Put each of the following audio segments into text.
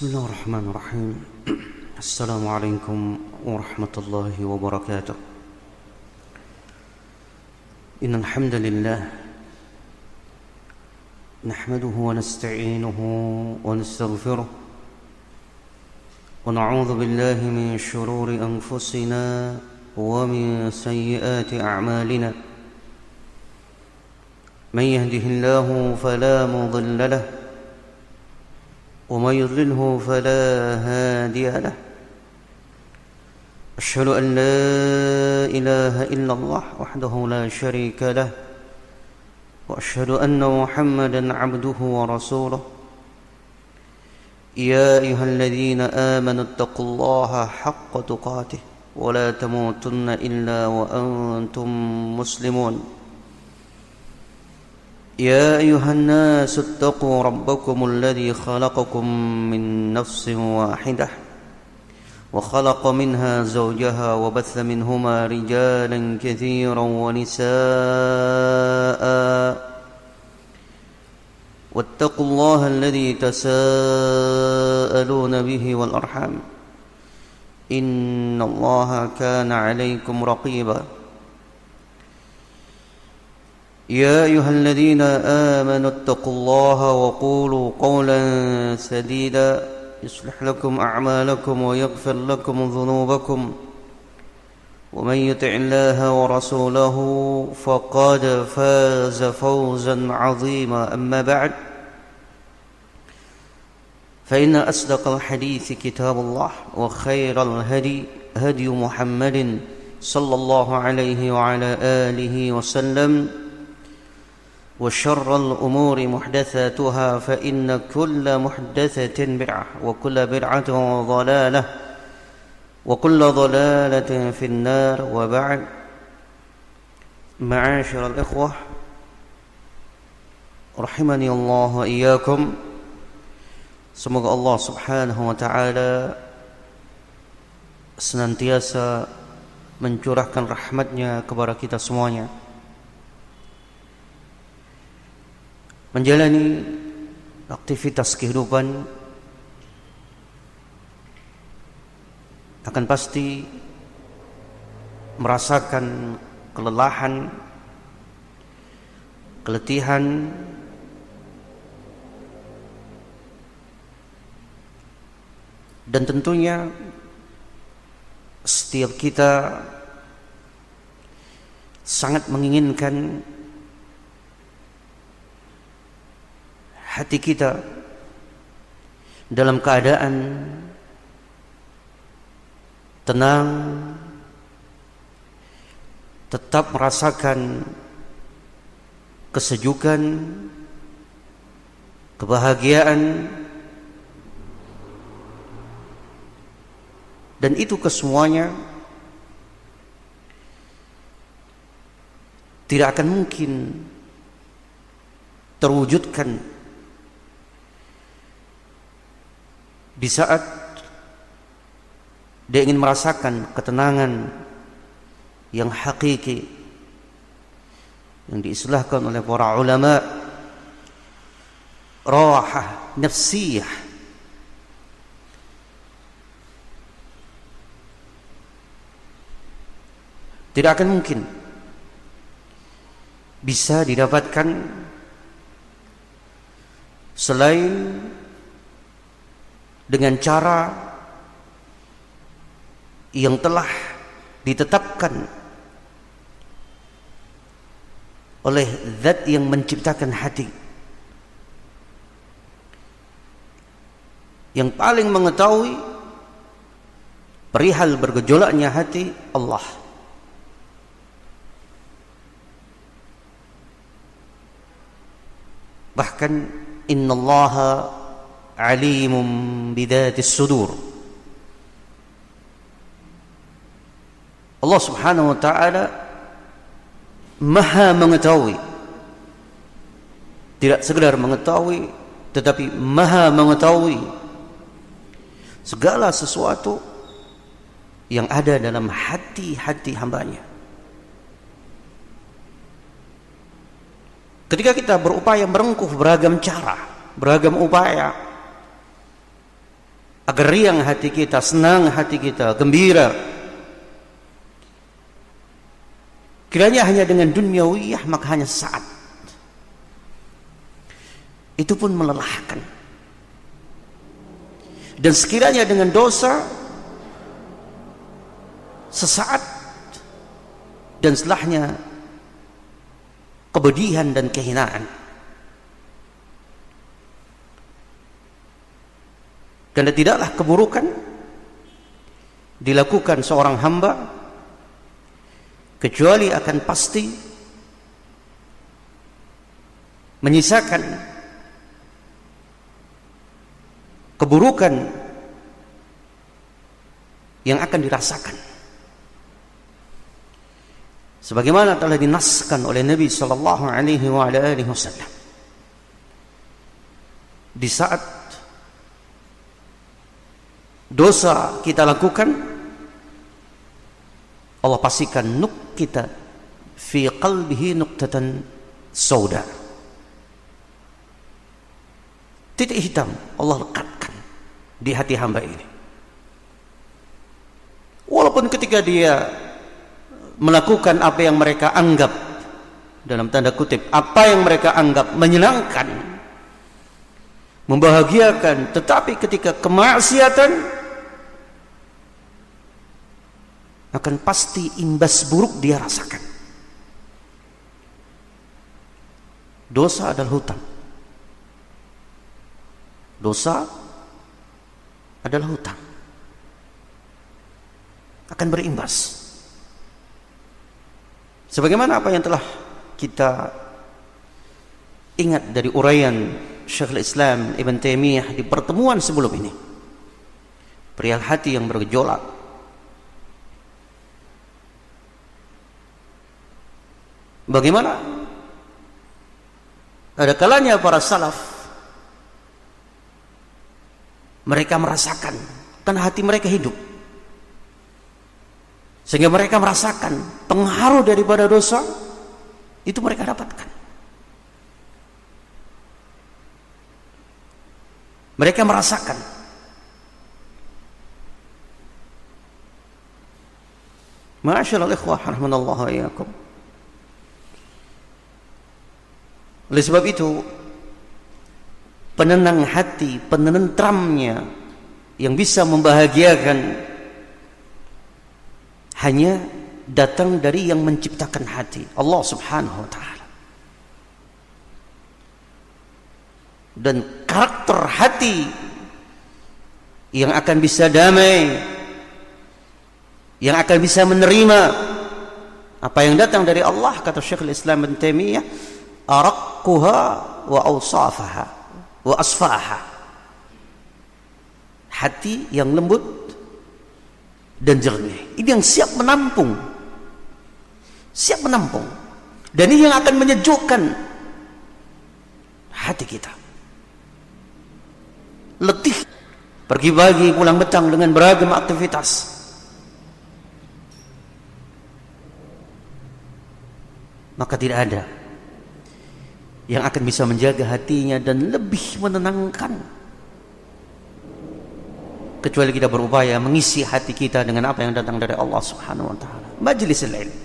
بسم الله الرحمن الرحيم. السلام عليكم ورحمة الله وبركاته. إن الحمد لله نحمده ونستعينه ونستغفره ونعوذ بالله من شرور أنفسنا ومن سيئات أعمالنا. من يهده الله فلا مضل له ومن يضلله فلا هادي له. أشهد أن لا إله إلا الله وحده لا شريك له وأشهد أن محمدا عبده ورسوله. يا أيها الذين آمنوا اتقوا الله حق تقاته ولا تموتن إلا وأنتم مسلمون. يا أيها الناس اتقوا ربكم الذي خلقكم من نفس واحدة وخلق منها زوجها وبث منهما رجالا كثيرا ونساء واتقوا الله الذي تساءلون به والأرحام إن الله كان عليكم رقيبا. يا أيها الذين آمنوا اتقوا الله وقولوا قولا سديدا يصلح لكم أعمالكم ويغفر لكم ذنوبكم ومن يطع الله ورسوله فقد فاز فوزا عظيما. أما بعد فإن أصدق الحديث كتاب الله وخير الهدي هدي محمد صلى الله عليه وعلى آله وسلم وشر الأمور محدثاتها فإن كل محدثة بدعة وكل بدعة ضلالة وكل ضلالة في النار. وبعد. معاشر الإخوة rahimani Allah wa iyyakum. Semoga Allah Subhanahu wa taala senantiasa mencurahkan rahmatnya kepada kita semuanya, menjalani aktivitas kehidupan akan pasti merasakan kelelahan, keletihan, dan tentunya setiap kita sangat menginginkan hati kita dalam keadaan tenang, tetap merasakan kesejukan, kebahagiaan, dan itu kesemuanya tidak akan mungkin terwujudkan di saat dia ingin merasakan ketenangan yang hakiki yang diistilahkan oleh para ulama rahah nafsiyah. Tidak akan mungkin bisa didapatkan selain dengan cara yang telah ditetapkan oleh zat yang menciptakan hati, yang paling mengetahui perihal bergejolaknya hati, Allah. Bahkan innallaha alimun bidatis sudur. Allah Subhanahu wa taala Maha mengetahui. Tidak sekedar mengetahui, tetapi Maha mengetahui segala sesuatu yang ada dalam hati-hati hambanya. Ketika kita berupaya merengkuh beragam cara, beragam upaya agar riang hati kita, senang hati kita, gembira. Kiranya hanya dengan duniawiyah maka hanya saat. Itu pun melelahkan. Dan sekiranya dengan dosa sesaat dan setelahnya kepedihan dan kehinaan. Karena tidaklah keburukan dilakukan seorang hamba kecuali akan pasti menyisakan keburukan yang akan dirasakan. Sebagaimana telah dinaskan oleh Nabi sallallahu alaihi wasallam. Di saat dosa kita lakukan, Allah pastikan kita fi qalbihi nuqtatan sauda. Titik hitam Allah lekatkan di hati hamba ini. Walaupun ketika dia melakukan apa yang mereka anggap, dalam tanda kutip, apa yang mereka anggap menyenangkan, membahagiakan, tetapi ketika kemaksiatan akan pasti imbas buruk dia rasakan. Dosa adalah hutang. Dosa adalah hutang. Akan berimbas. Sebagaimana apa yang telah kita ingat dari uraian Syekhul Islam Ibn Taimiyah di pertemuan sebelum ini. Perihal hati yang bergejolak. Bagaimana ada kalanya para salaf mereka merasakan, karena hati mereka hidup, sehingga mereka merasakan pengaruh daripada dosa itu mereka dapatkan. Mereka merasakan Ma'asyiral ikhwah rahimanallahu wa iyyakum. Oleh sebab itu, penenang hati, penentramnya yang bisa membahagiakan hanya datang dari yang menciptakan hati, Allah Subhanahu wa ta'ala. Dan karakter hati yang akan bisa damai, yang akan bisa menerima apa yang datang dari Allah, kata Syekhul Islam Ibn Taimiyah, araqquha wa awsafaha wa asfaha. Hati yang lembut dan jernih, ini yang siap menampung, dan ini yang akan menyejukkan hati kita. Letih pergi pagi pulang petang dengan beragam aktivitas, maka tidak ada yang akan bisa menjaga hatinya dan lebih menenangkan kecuali kita berupaya mengisi hati kita dengan apa yang datang dari Allah Subhanahu wa ta'ala. Majlis al-ilm,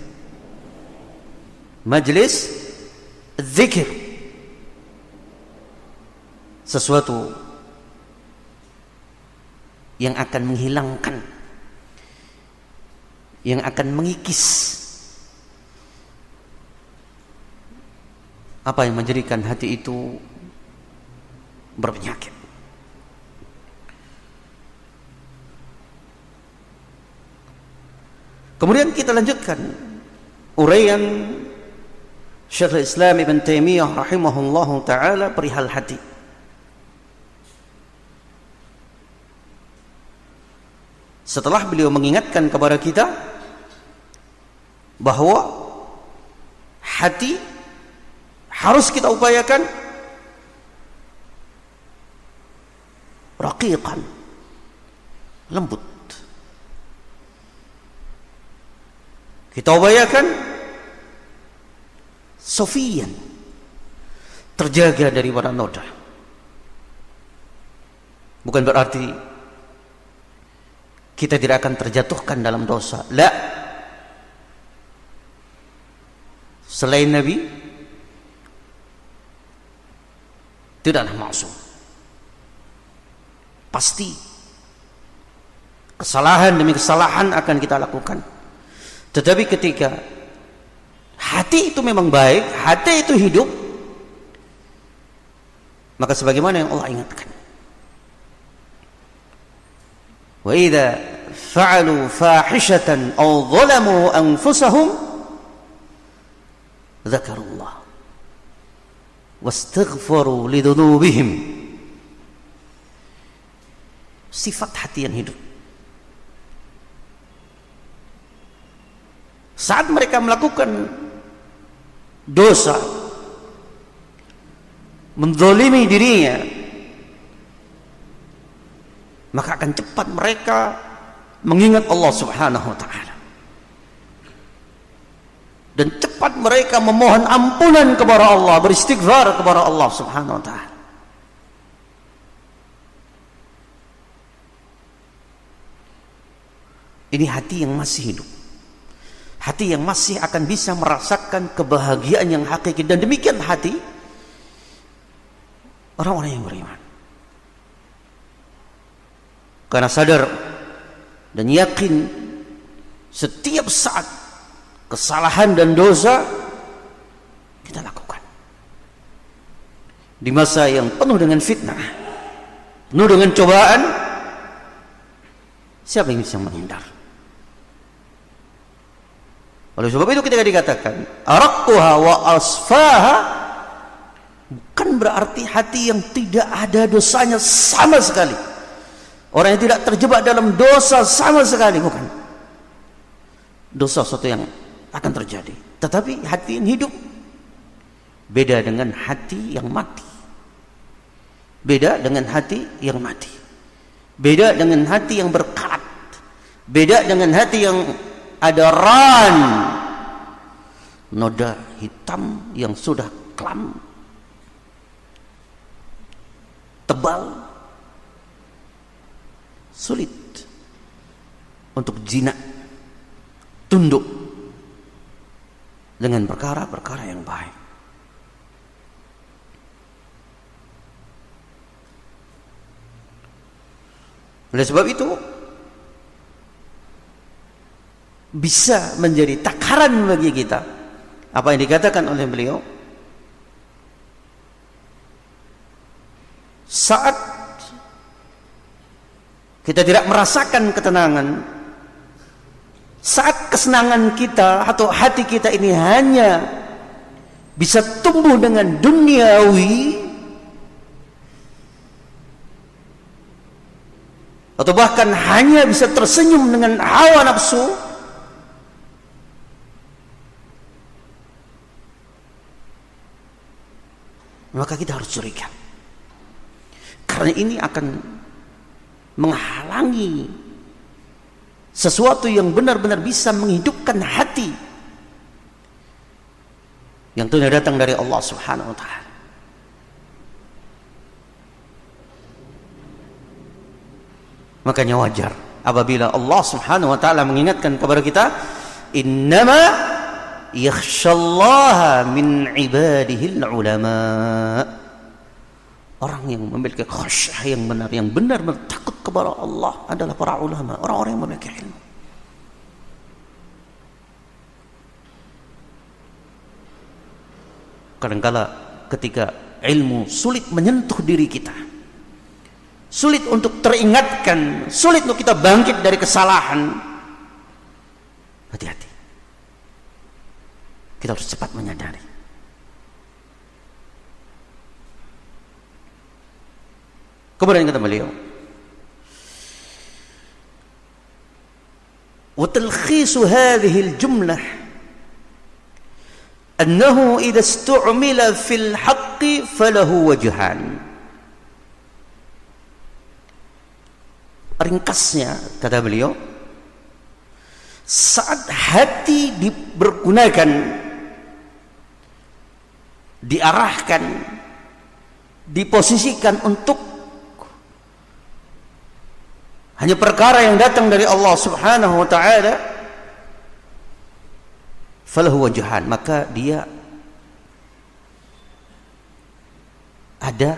majlis zikir, sesuatu yang akan menghilangkan, yang akan mengikis apa yang menjadikan hati itu berpenyakit. Kemudian kita lanjutkan uraian Syekhul Islam Ibn Taimiyah rahimahullahu ta'ala perihal hati. Setelah beliau mengingatkan kepada kita bahwa hati harus kita upayakan raqiqan, lembut. Kita upayakan sofian, terjaga daripada noda. Bukan berarti kita tidak akan terjatuhkan dalam dosa. La, selain Nabi tidaklah maksum. Pasti kesalahan demi kesalahan akan kita lakukan. Tetapi ketika hati itu memang baik, hati itu hidup, maka sebagaimana yang Allah ingatkan, wa idza fa'alu fahishatan aw zalamu anfusahum dzakarullah wastaghfaru lidunubihim. Sifat hati yang hidup. Saat mereka melakukan dosa, menzalimi dirinya, maka akan cepat mereka mengingat Allah Subhanahu wa ta'ala, dan cepat mereka memohon ampunan kepada Allah, beristighfar kepada Allah Subhanahu wa ta'ala. Ini hati yang masih hidup, hati yang masih akan bisa merasakan kebahagiaan yang hakiki. Dan demikian hati orang-orang yang beriman, karena sadar dan yakin setiap saat kesalahan dan dosa kita lakukan di masa yang penuh dengan fitnah, penuh dengan cobaan. Siapa yang bisa menghindar? Oleh sebab itu ketika dikatakan araqquha wa asfaha, bukan berarti hati yang tidak ada dosanya sama sekali, orang yang tidak terjebak dalam dosa sama sekali, bukan. Dosa sesuatu yang akan terjadi, tetapi hati yang hidup beda dengan hati yang mati, beda dengan hati yang mati, beda dengan hati yang berkarat, beda dengan hati yang ada ran, noda hitam yang sudah kelam, tebal, sulit untuk jinak tunduk dengan perkara-perkara yang baik. Oleh sebab itu bisa menjadi takaran bagi kita apa yang dikatakan oleh beliau, saat kita tidak merasakan ketenangan, saat kesenangan kita atau hati kita ini hanya bisa tumbuh dengan duniawi, atau bahkan hanya bisa tersenyum dengan hawa nafsu, maka kita harus curiga, karena ini akan menghalangi sesuatu yang benar-benar bisa menghidupkan hati yang telah datang dari Allah Subhanahu wa ta'ala. Makanya wajar apabila Allah Subhanahu wa ta'ala mengingatkan kepada kita, innama yakhshallaha min ibadihil ulama. Orang yang memiliki khasyah yang benar, yang benar-benar takut kepada Allah adalah para ulama, orang-orang yang memiliki ilmu. Kadangkala ketika ilmu sulit menyentuh diri kita, sulit untuk teringatkan, sulit untuk kita bangkit dari kesalahan, hati-hati. Kita harus cepat menyadari. Kemudian kata beliau, wa talkhisu hadhihi al-jumlah annahu idza istu'mila fil haqqi falahu wajhan. Ringkasnya kata beliau, saat hati dipergunakan, diarahkan, diposisikan untuk hanya perkara yang datang dari Allah Subhanahu wa taala, falahu wajhan, maka dia ada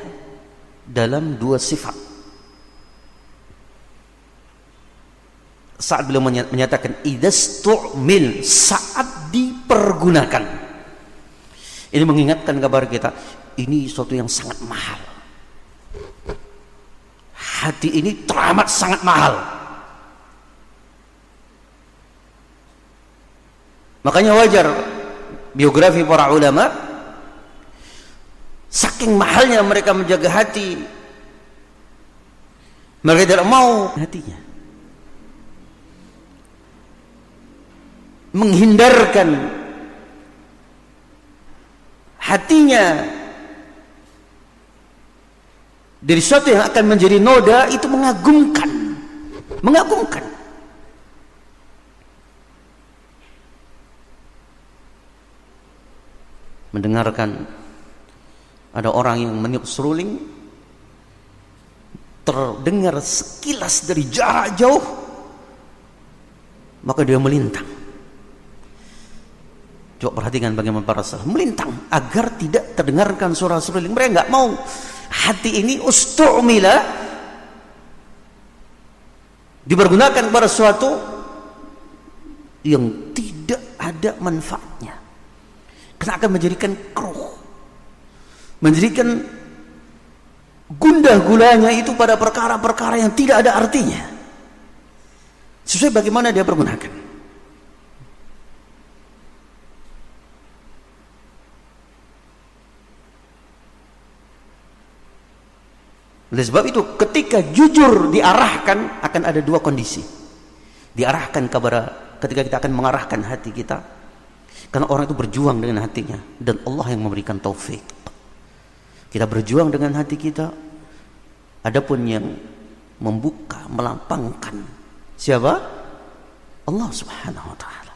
dalam dua sifat. Saat beliau menyatakan idastu'mil, saat dipergunakan, ini mengingatkan kabar kita, ini sesuatu yang sangat mahal. Hati ini teramat sangat mahal. Makanya wajar biografi para ulama, saking mahalnya mereka menjaga hati, mereka tidak mau hatinya, menghindarkan hatinya dari sesuatu yang akan menjadi noda. Itu mengagumkan, mendengarkan ada orang yang meniup seruling, terdengar sekilas dari jarak jauh, maka dia melintang. Coba perhatikan bagaimana para salaf melintang agar tidak terdengarkan suara seruling. Mereka nggak mau hati ini ustu'mila, dipergunakan kepada sesuatu yang tidak ada manfaatnya, karena akan menjadikan keruh, menjadikan gundah gulanya itu pada perkara-perkara yang tidak ada artinya, sesuai bagaimana dia pergunakan. Oleh sebab itu, ketika jujur diarahkan, akan ada dua kondisi. Diarahkan ketika kita akan mengarahkan hati kita, karena orang itu berjuang dengan hatinya, dan Allah yang memberikan taufik. Kita berjuang dengan hati kita, adapun yang membuka, melapangkan, siapa? Allah Subhanahu wa ta'ala.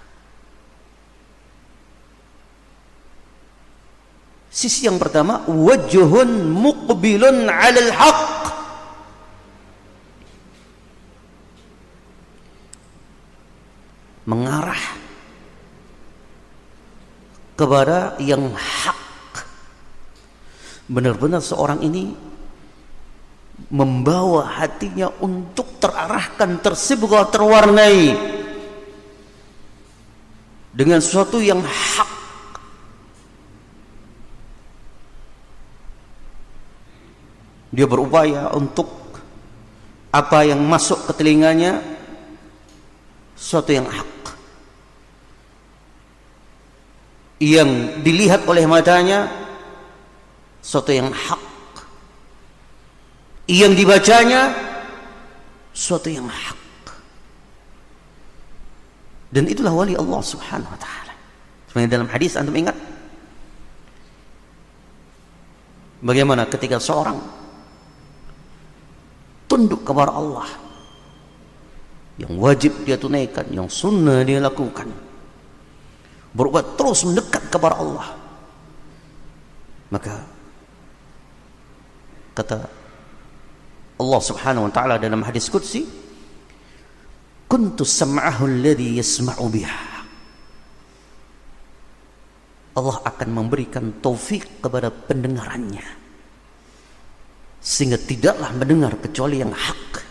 Sisi yang pertama, wajhun muqbilun 'alal haqq, mengarah kepada yang hak. Benar-benar seorang ini membawa hatinya untuk terarahkan, tersibgah, terwarnai dengan sesuatu yang hak. Dia berupaya untuk apa yang masuk ke telinganya, sesuatu yang hak, yang dilihat oleh matanya, sesuatu yang hak, yang dibacanya, sesuatu yang hak. Dan itulah wali Allah Subhanahu wa ta'ala. Sebenarnya dalam hadis antum ingat bagaimana ketika seorang tunduk kepada Allah, yang wajib dia tunaikan, yang sunnah dia lakukan, berbuat terus mendekat kepada Allah, maka kata Allah Subhanahu wa ta'ala dalam hadis qudsi, kuntu sam'ahu alladhi yasma'u biha. Allah akan memberikan taufik kepada pendengarannya, sehingga tidaklah mendengar kecuali yang hak.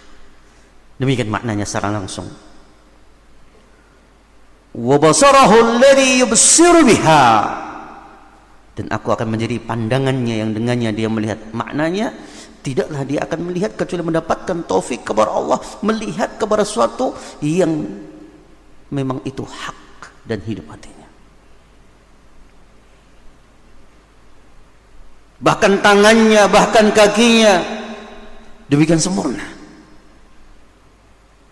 Demikian maknanya secara langsung. Wa basarahu alladhi yubsiru biha, dan aku akan menjadi pandangannya yang dengannya dia melihat. Maknanya tidaklah dia akan melihat kecuali mendapatkan taufik kepada Allah, melihat kepada sesuatu yang memang itu hak dan hidup hatinya. Bahkan tangannya, bahkan kakinya demikian sempurna.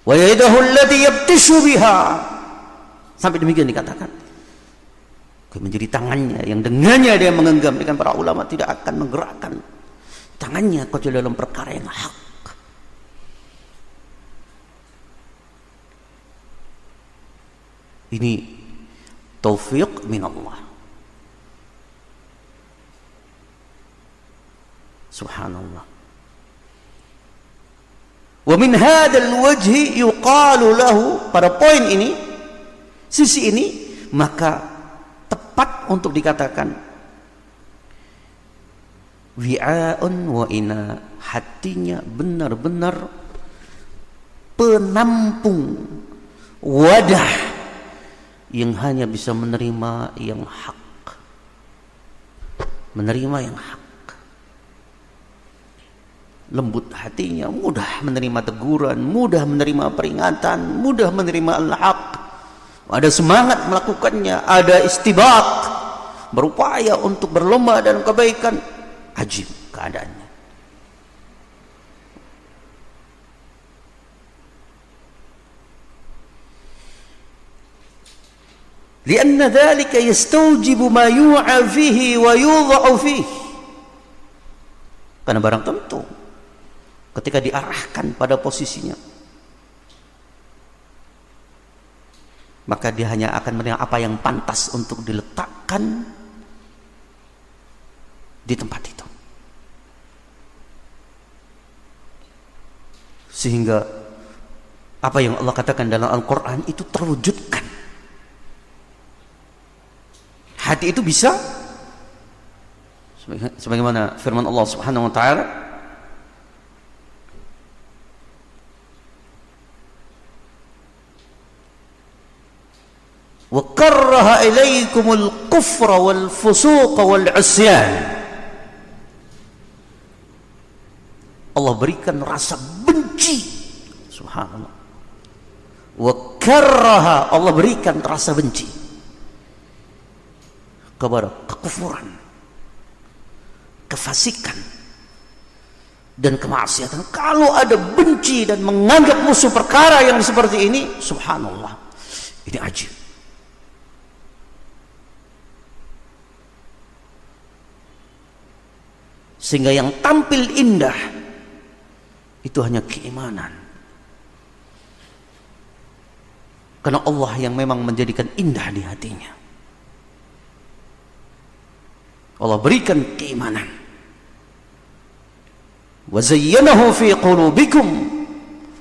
Wa yadahu allati yabtishu biha, sampai demikian dikatakan, menjadi tangannya yang dengannya dia menggenggam. Dengan para ulama tidak akan menggerakkan tangannya kecuali dalam perkara yang hak. Ini taufik min Allah. Subhanallah. Wa min hadzal wajhi yuqalu lahu, pada poin ini, sisi ini, maka tepat untuk dikatakan wi'a'un wa ina, hatinya benar-benar penampung, wadah yang hanya bisa menerima yang hak, menerima yang hak. Lembut hatinya, mudah menerima teguran, mudah menerima peringatan, mudah menerima al-haq, ada semangat melakukannya, ada istibaq, berupaya untuk berlomba dalam kebaikan. Ajib keadaannya. Lianna dzalika yastawjibu ma yu'a fihi wa yudha'u fihi, karena barang tentu ketika diarahkan pada posisinya, maka dia hanya akan menerima apa yang pantas untuk diletakkan di tempat itu. Sehingga apa yang Allah katakan dalam Al-Quran itu terwujudkan. Hati itu bisa, sebagaimana firman Allah Subhanahu wa ta'ala, wa karraha ilaikumul kufra wal fusuqa wal isyan. Allah berikan rasa benci, subhanallah. Wa karraha, Allah berikan rasa benci kepada kekufuran, kefasikan, dan kemaksiatan. Kalau ada benci dan menganggap musuh perkara yang seperti ini, subhanallah, ini ajib. Sehingga yang tampil indah itu hanya keimanan, karena Allah yang memang menjadikan indah di hatinya. Allah berikan keimanan. Wa zayyanahu fi qulubikum,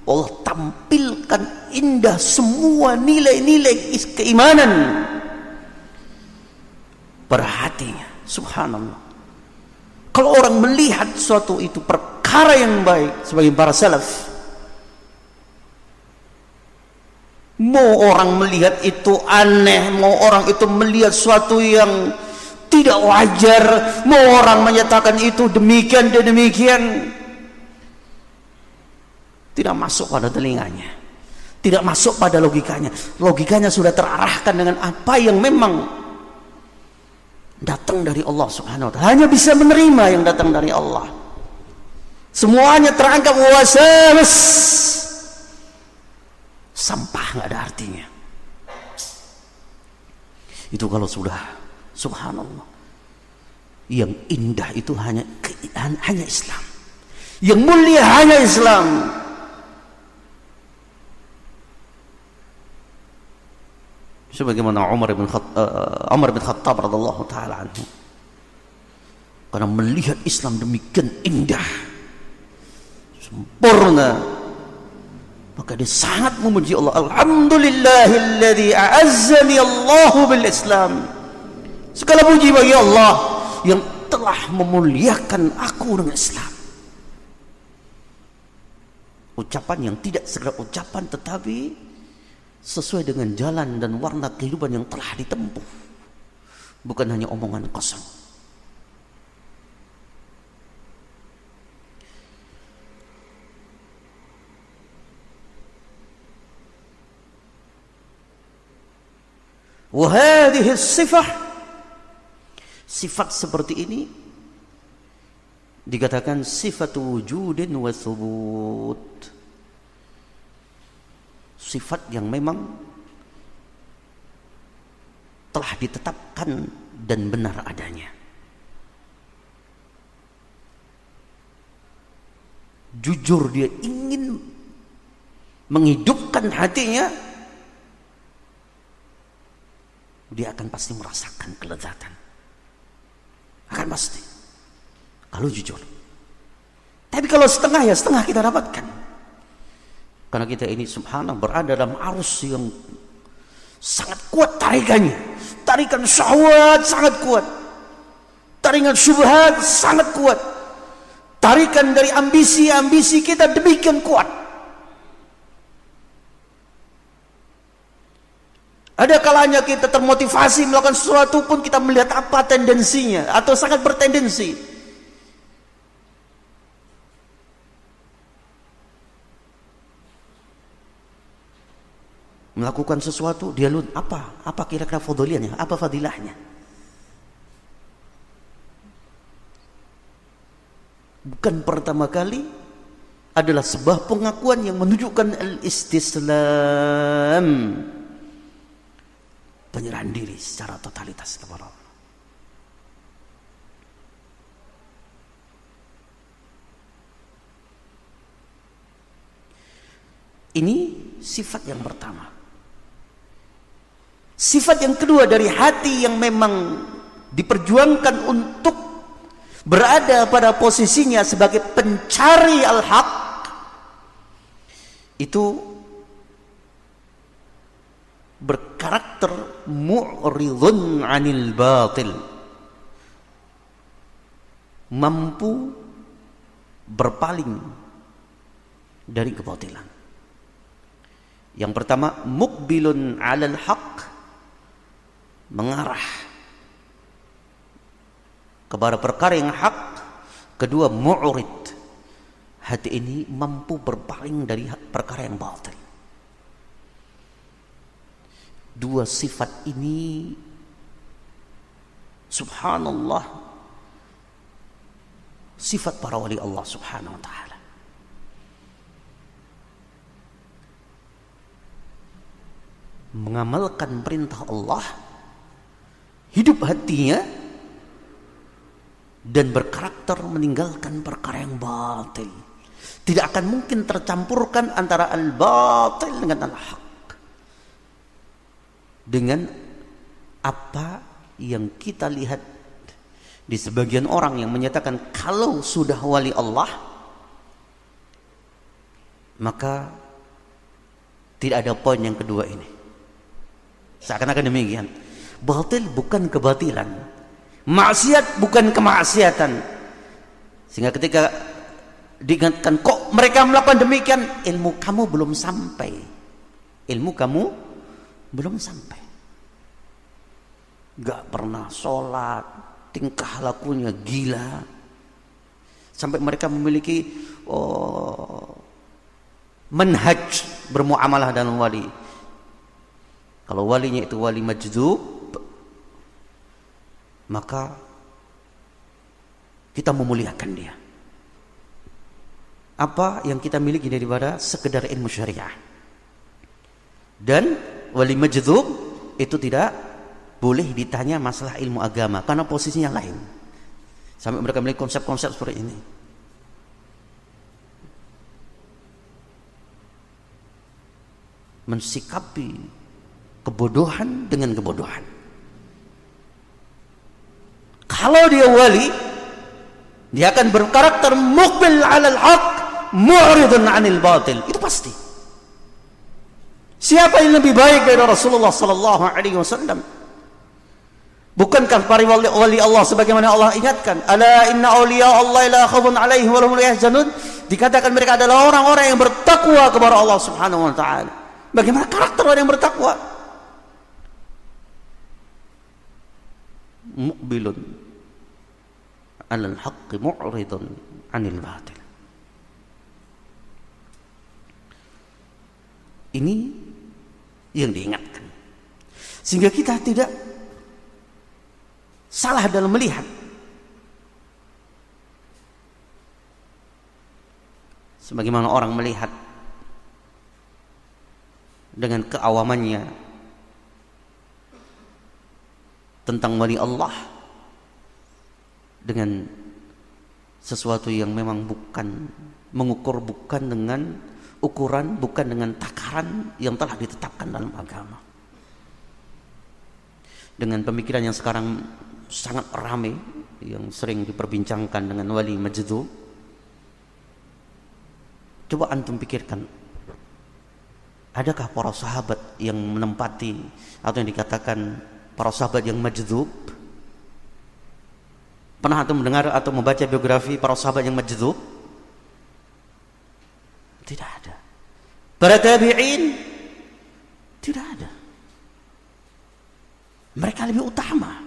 Allah tampilkan indah semua nilai-nilai keimanan pada hatinya. Subhanallah. Kalau orang melihat suatu itu perkara yang baik, sebagai para salaf, mau orang melihat itu aneh, mau orang itu melihat suatu yang tidak wajar, mau orang menyatakan itu demikian dan demikian, tidak masuk pada telinganya, tidak masuk pada logikanya. Logikanya sudah terarahkan dengan apa yang memang datang dari Allah Subhanahu wa ta'ala. Hanya bisa menerima yang datang dari Allah. Semuanya terangkat wasawas, sampah, nggak ada artinya. Itu kalau sudah, subhanallah, yang indah itu hanya Islam, yang mulia hanya Islam. Sebagaimana Umar bin Khattab radhiyallahu taala anhu, karena melihat Islam demikian indah, sempurna, maka dia sangat memuji Allah. Alhamdulillahilladzi a'azzani Allahu bil Islam. Segala puji bagi Allah yang telah memuliakan aku dengan Islam. Ucapan yang tidak sekedar ucapan, tetapi sesuai dengan jalan dan warna kehidupan yang telah ditempuh, bukan hanya omongan kosong. Wa hadhihi sifah, sifat seperti ini dikatakan sifat wujudin wa thubut, sifat yang memang telah ditetapkan dan benar adanya. Jujur dia ingin menghidupkan hatinya, dia akan pasti merasakan kelezatan, akan pasti, kalau jujur. Tapi kalau setengah, ya setengah kita dapatkan. Karena kita ini subhanallah berada dalam arus yang sangat kuat tarikannya. Tarikan syahwat sangat kuat. Tarikan syubhat sangat kuat. Tarikan dari ambisi-ambisi kita demikian kuat. Ada kalanya kita termotivasi melakukan sesuatu pun kita melihat apa tendensinya atau sangat bertendensi. Melakukan sesuatu dia lihat apa kira-kira fadilahnya, apa fadilahnya. Bukan pertama kali adalah sebuah pengakuan yang menunjukkan al-istislam, penyerahan diri secara totalitas kepada Allah. Ini sifat yang pertama. Sifat yang kedua dari hati yang memang diperjuangkan untuk berada pada posisinya sebagai pencari al-haq, itu berkarakter mu'ridun 'anil batil, mampu berpaling dari kebatilan. Yang pertama, muqbilun 'alal haq, mengarah kepada perkara yang hak. Kedua, mu'rid, hati ini mampu berpaling dari perkara yang batil. Dua sifat ini subhanallah sifat para wali Allah subhanahu wa ta'ala. Mengamalkan perintah Allah, hidup hatinya, dan berkarakter meninggalkan perkara yang batil. Tidak akan mungkin tercampurkan antara al-batil dengan al-haq. Dengan apa yang kita lihat di sebagian orang yang menyatakan kalau sudah wali Allah maka tidak ada poin yang kedua ini. Seakan-akan demikian. Batil bukan kebatilan, maksiat bukan kemaksiatan. Sehingga ketika diingatkan kok mereka melakukan demikian, ilmu kamu belum sampai. Ilmu kamu belum sampai. Gak pernah sholat, tingkah lakunya gila, sampai mereka memiliki manhaj bermuamalah dengan wali. Kalau walinya itu wali majdzub, maka kita memuliakan dia. Apa yang kita miliki daripada sekedar ilmu syariah. Dan wali majdzub itu tidak boleh ditanya masalah ilmu agama karena posisinya lain. Sampai mereka memiliki konsep-konsep seperti ini. Mensikapi kebodohan dengan kebodohan. Kalau dia wali, dia akan berkarakter muqbil 'alal haq, mu'ridun 'anil batil. Itu pasti. Siapa yang lebih baik dari Rasulullah sallallahu alaihi wasallam? Bukankah para wali Allah sebagaimana Allah ingatkan, ala inna awliya Allah la khaufun 'alaihim wa lahum la yahzanun? Dikatakan mereka adalah orang-orang yang bertakwa kepada Allah Subhanahu wa taala. Bagaimana karakter orang yang bertakwa? Muqbilun 'alal haqqi mu'ridun 'anil batil. Ini yang diingatkan. Sehingga kita tidak salah dalam melihat. Sebagaimana orang melihat dengan keawamannya tentang wali Allah dengan sesuatu yang memang bukan mengukur, bukan dengan ukuran, bukan dengan takaran yang telah ditetapkan dalam agama. Dengan pemikiran yang sekarang sangat ramai, yang sering diperbincangkan dengan wali majdzub, coba antum pikirkan, Adakah para sahabat yang menempati atau yang dikatakan para sahabat yang majdzub? Pernah antum mendengar atau membaca biografi para sahabat yang majdzub? Tidak ada. Para tabi'in tidak ada. Mereka lebih utama.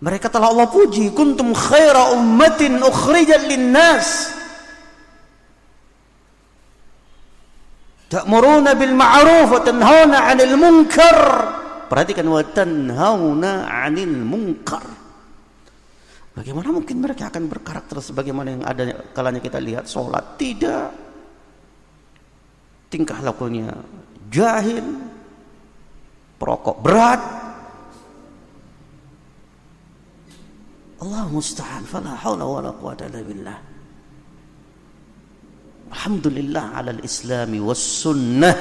Mereka telah Allah puji, kuntum khaira ummatin ukhrijat linnas ta'muruna bil ma'ruf wa tanhauna 'anil munkar. Perhatikan, wa tanhauna 'anil munkar. Bagaimana mungkin mereka akan berkarakter sebagaimana yang ada kalanya kita lihat sholat? Tidak. Tingkah lakunya jahil, perokok berat. Allah musta'an, fala haula wala quwwata illa billah. Alhamdulillah alal islami was sunnah.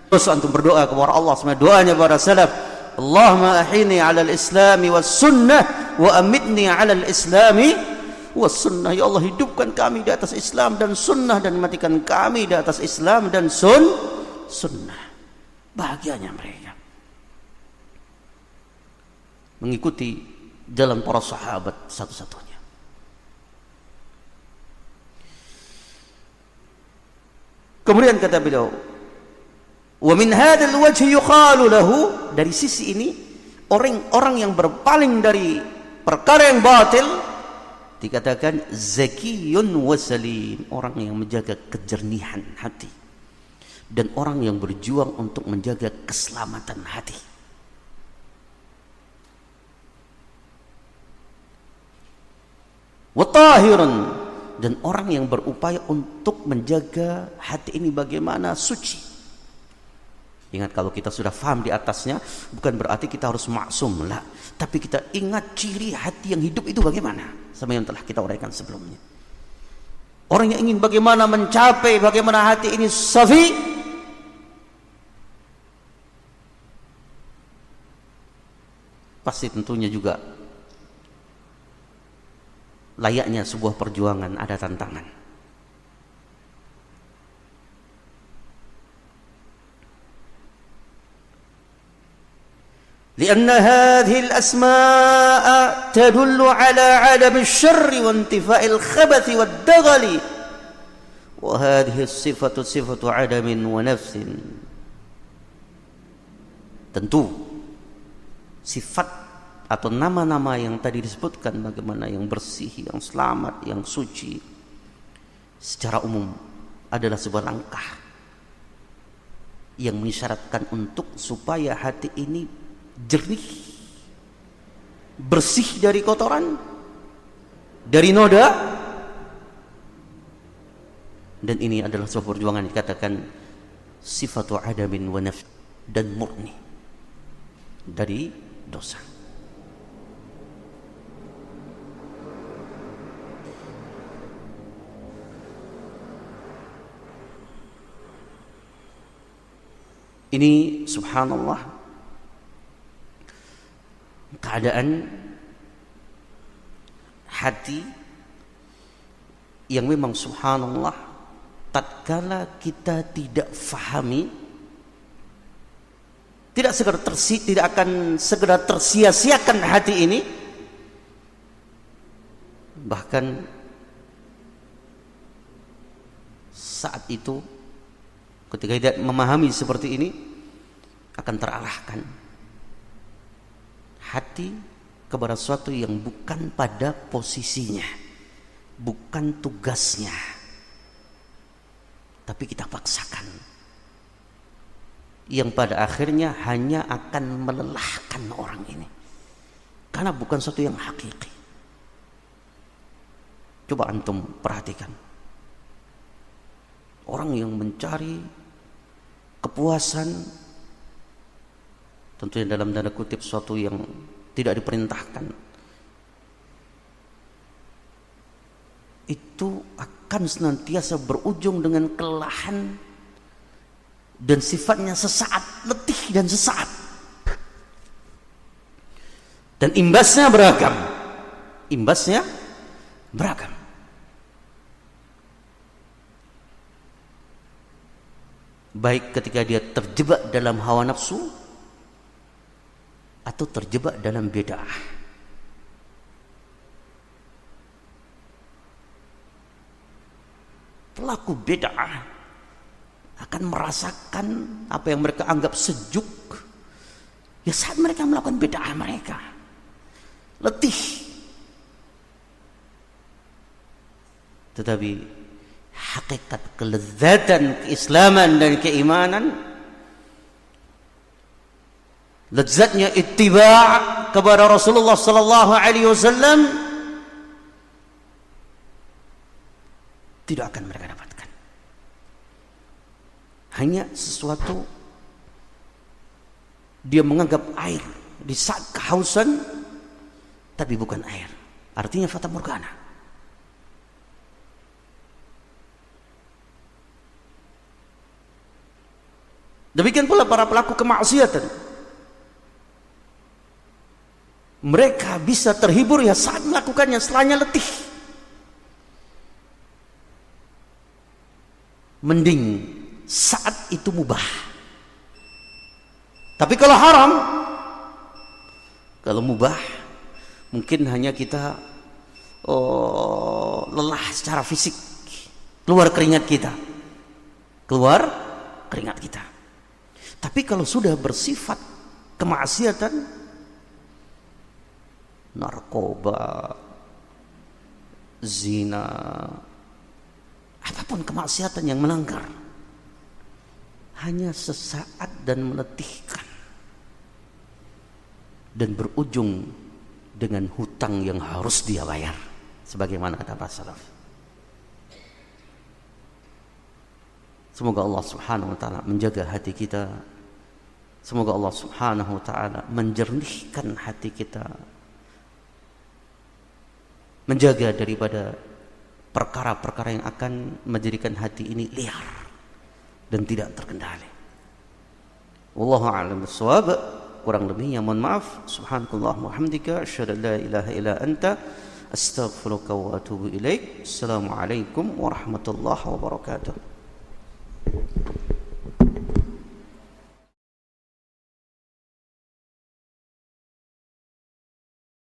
Terus antum berdoa kepada Allah, sebenarnya doanya para salaf, Allahumma ahini alal islami was sunnah wa amitni alal islami was sunnah. Ya Allah, hidupkan kami di atas Islam dan sunnah, dan matikan kami di atas Islam dan sunnah. Bahagianya mereka mengikuti jalan para sahabat satu-satunya. Kemudian kata beliau, wa min hadzal wajhi yuqalu lahu, dari sisi ini orang yang berpaling dari perkara yang batil dikatakan zakiyun wa salim, orang yang menjaga kejernihan hati dan orang yang berjuang untuk menjaga keselamatan hati. Wa tahirun, dan orang yang berupaya untuk menjaga hati ini bagaimana suci. Ingat, kalau kita sudah faham di atasnya, bukan berarti kita harus maksum lah, tapi kita ingat ciri hati yang hidup itu bagaimana, sama yang telah kita uraikan sebelumnya. Orang yang ingin bagaimana mencapai bagaimana hati ini safi, pasti tentunya juga layaknya sebuah perjuangan, ada tantangan. لأن هذه الأسماء تدل على عدم الشر وانتفاء الخبث والدغل وهذه الصفة صفة عدم ونفس. Tentu sifat atau nama-nama yang tadi disebutkan, bagaimana yang bersih, yang selamat, yang suci, secara umum adalah sebuah langkah yang mengisyaratkan untuk supaya hati ini jernih, bersih dari kotoran, dari noda. Dan ini adalah sebuah perjuangan dikatakan sifatu adamin wa nafs, dan murni dari dosa. Ini subhanallah keadaan hati yang memang subhanallah tatkala kita tidak fahami, tidak akan segera tersia-siakan hati ini. Bahkan saat itu ketika tidak memahami seperti ini, akan teralahkan hati kepada sesuatu yang bukan pada posisinya, bukan tugasnya, tapi kita paksakan, yang pada akhirnya hanya akan melelahkan orang ini karena bukan sesuatu yang hakiki. Coba antum perhatikan, orang yang mencari kepuasan, tentunya dalam tanda kutip sesuatu yang tidak diperintahkan, itu akan senantiasa berujung dengan kelelahan dan sifatnya sesaat, letih dan sesaat, dan imbasnya beragam. baik ketika dia terjebak dalam hawa nafsu atau terjebak dalam bid'ah. Pelaku bid'ah akan merasakan apa yang mereka anggap sejuk ya saat mereka melakukan bid'ah mereka. Letih. Tetapi hakikat kelezatan keislaman dan keimanan, lezatnya ittiba' kepada Rasulullah sallallahu alaihi wasallam tidak akan mereka dapatkan. Hanya sesuatu dia menganggap air di saat kehausan tapi bukan air. Artinya fata morgana. Demikian pula para pelaku kemaksiatan. Mereka bisa terhibur ya saat melakukannya, setelahnya letih. Mending saat itu mubah. Tapi kalau haram, kalau mubah, mungkin hanya kita lelah secara fisik, keluar keringat kita. Tapi kalau sudah bersifat kemaksiatan, narkoba, zina, apapun kemaksiatan yang melanggar, hanya sesaat dan meletihkan, dan berujung dengan hutang yang harus dia bayar, sebagaimana kata para salaf. Semoga Allah Subhanahu wa taala menjaga hati kita. Semoga Allah Subhanahu wa taala menjernihkan hati kita, menjaga daripada perkara-perkara yang akan menjadikan hati ini liar dan tidak terkendali. Wallahu a'lam bishawab. Kurang lebihnya mohon maaf. Subhanakallahumma wa hamdika asyhadu an la ilaha illa anta astaghfiruka wa atubu ilaik. Assalamualaikum warahmatullahi wabarakatuh.